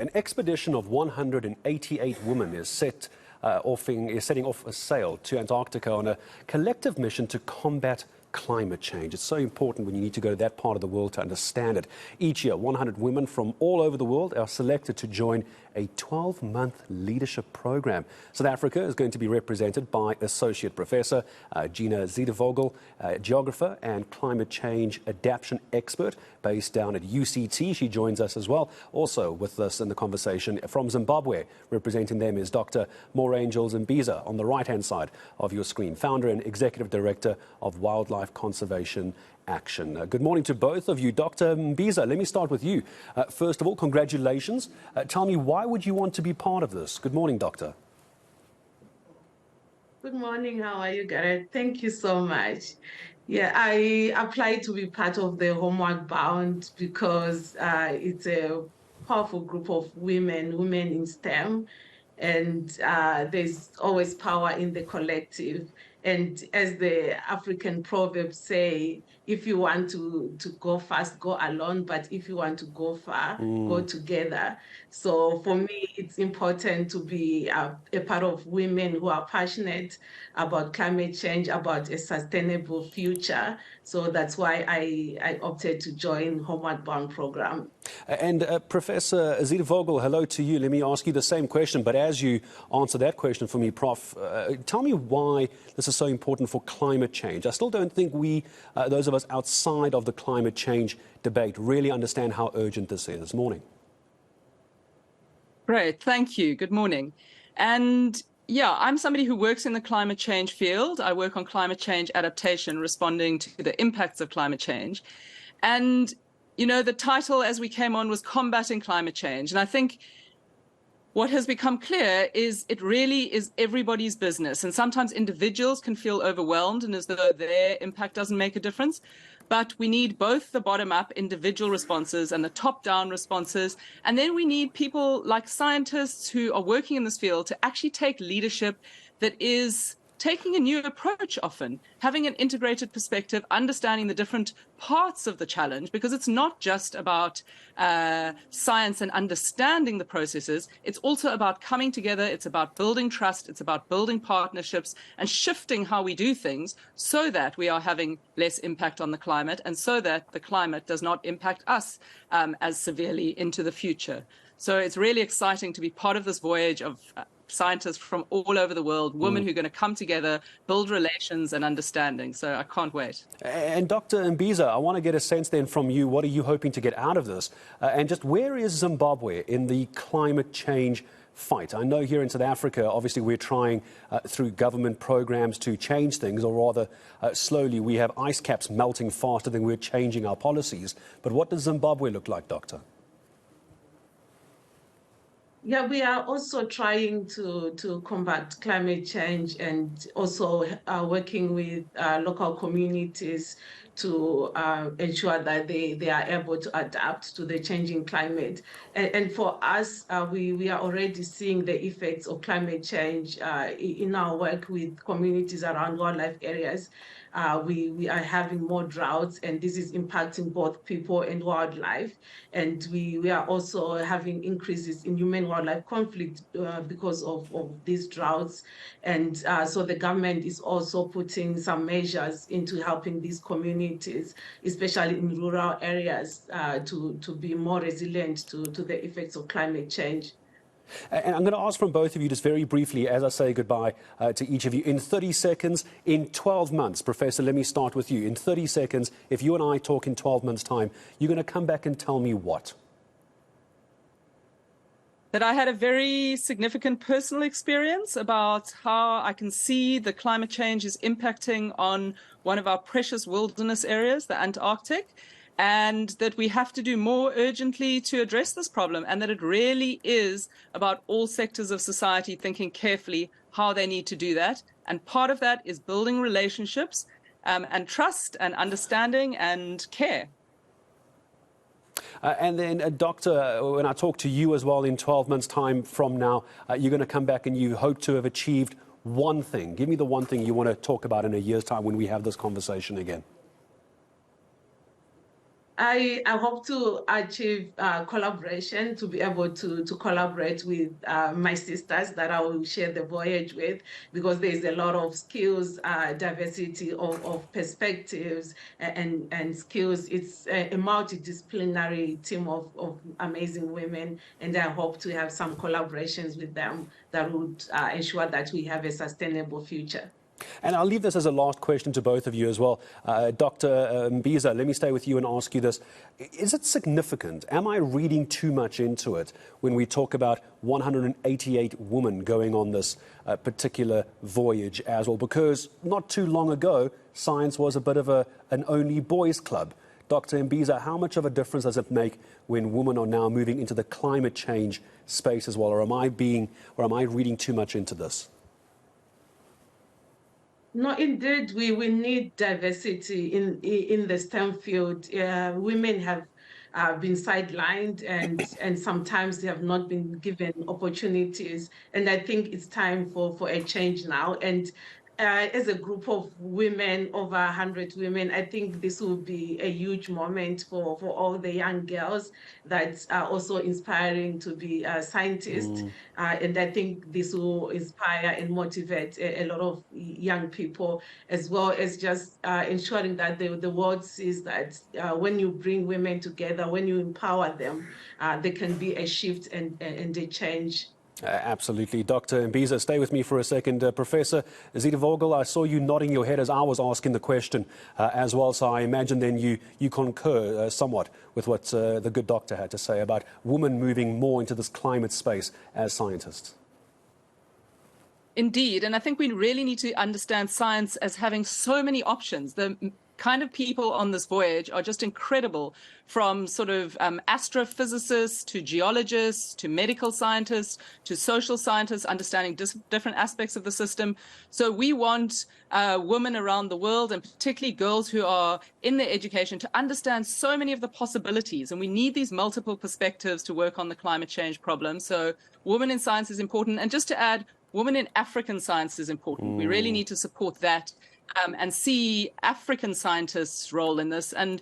An expedition of 188 women is setting off a sail to Antarctica on a collective mission to combat climate change. It's so important when you need to go to that part of the world to understand it. Each year, 100 women from all over the world are selected to join a 12-month leadership program. South Africa is going to be represented by Associate Professor Gina Zidevogel, geographer and climate change adaptation expert based down at UCT. She joins us as well. Also with us in the conversation from Zimbabwe, representing them is Dr. Moreangels Mbizah on the right-hand side of your screen, founder and executive director of Wildlife Conservation Action. Good morning to both of you. Dr. Mbizah, let me start with you. First of all, congratulations. Tell me, why would you want to be part of this? Good morning, Doctor. Good morning. How are you, Gareth? Thank you so much. Yeah, I applied to be part of the Homeward Bound because it's a powerful group of women in STEM, and there's always power in the collective. And as the African proverbs say, if you want to go fast, go alone, but if you want to go far, go together. So for me, it's important to be a part of women who are passionate about climate change, about a sustainable future. So that's why I opted to join Homeward Bound program. And Professor Zidevogel, hello to you. Let me ask you the same question, but as you answer that question for me, Prof, tell me why this is so important for climate change. I still don't think we, those of us outside of the climate change debate, really understand how urgent this is. This morning. Great, thank you. Good morning. And yeah, I'm somebody who works in the climate change field. I work on climate change adaptation, responding to the impacts of climate change. And you know, the title as we came on was Combating Climate Change. And I think what has become clear is it really is everybody's business. And sometimes individuals can feel overwhelmed and as though their impact doesn't make a difference. But we need both the bottom-up individual responses and the top-down responses. And then we need people like scientists who are working in this field to actually take leadership that is taking a new approach often, having an integrated perspective, understanding the different parts of the challenge, because it's not just about science and understanding the processes. It's also about coming together. It's about building trust. It's about building partnerships and shifting how we do things so that we are having less impact on the climate and so that the climate does not impact us as severely into the future. So it's really exciting to be part of this voyage of scientists from all over the world, women who are going to come together, build relations and understanding. So I can't wait. And Dr. Mbizah, I want to get a sense then from you, what are you hoping to get out of this? And just where is Zimbabwe in the climate change fight? I know here in South Africa, obviously we're trying through government programs to change things, or rather slowly we have ice caps melting faster than we're changing our policies. But what does Zimbabwe look like, Doctor? Yeah, we are also trying to combat climate change and also working with local communities to ensure that they are able to adapt to the changing climate. And for us, we are already seeing the effects of climate change in our work with communities around wildlife areas. We are having more droughts, and this is impacting both people and wildlife. And we are also having increases in human-wildlife conflict because of these droughts. And so the government is also putting some measures into helping these communities, especially in rural areas, to be more resilient to the effects of climate change. And I'm going to ask from both of you just very briefly, as I say goodbye to each of you, in 30 seconds, in 12 months, Professor, let me start with you. In 30 seconds, if you and I talk in 12 months' time, you're going to come back and tell me what? That I had a very significant personal experience about how I can see the climate change is impacting on one of our precious wilderness areas, the Antarctic, and that we have to do more urgently to address this problem, and that it really is about all sectors of society thinking carefully how they need to do that. And part of that is building relationships and trust and understanding and care. And then, Doctor, when I talk to you as well in 12 months' time from now, you're going to come back and you hope to have achieved one thing. Give me the one thing you want to talk about in a year's time when we have this conversation again. I hope to achieve collaboration, to be able to collaborate with my sisters that I will share the voyage with, because there's a lot of skills, diversity of perspectives and skills. It's a multidisciplinary team of amazing women, and I hope to have some collaborations with them that would ensure that we have a sustainable future. And I'll leave this as a last question to both of you as well. Dr. Mbizah, let me stay with you and ask you this. Is it significant? Am I reading too much into it when we talk about 188 women going on this particular voyage as well? Because not too long ago, science was a bit of an only boys club. Dr. Mbizah, how much of a difference does it make when women are now moving into the climate change space as well? Or am I reading too much into this? No, indeed, we need diversity in the STEM field. Women have been sidelined and sometimes they have not been given opportunities. And I think it's time for a change now. And as a group of women, over 100 women, I think this will be a huge moment for all the young girls that are also inspiring to be scientists. And I think this will inspire and motivate a lot of young people, as well as just ensuring that the world sees that when you bring women together, when you empower them, there can be a shift and a change. Absolutely. Dr. Mbizah, stay with me for a second. Professor Zita Vogel, I saw you nodding your head as I was asking the question as well, so I imagine then you concur somewhat with what the good doctor had to say about women moving more into this climate space as scientists. Indeed, and I think we really need to understand science as having so many options. The kind of people on this voyage are just incredible, from sort of astrophysicists to geologists to medical scientists to social scientists, understanding different aspects of the system. So we want women around the world, and particularly girls who are in their education, to understand so many of the possibilities. And we need these multiple perspectives to work on the climate change problem. So women in science is important. And just to add, women in African science is important. We really need to support that. And see African scientists' role in this. And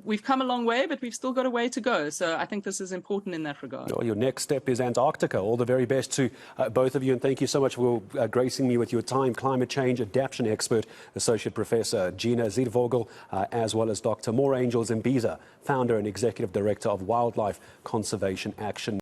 we've come a long way, but we've still got a way to go. So I think this is important in that regard. Well, your next step is Antarctica. All the very best to both of you. And thank you so much for gracing me with your time. Climate change adaptation expert, Associate Professor Zita Vogel, as well as Dr. Moreangels Mbizah, founder and executive director of Wildlife Conservation Action.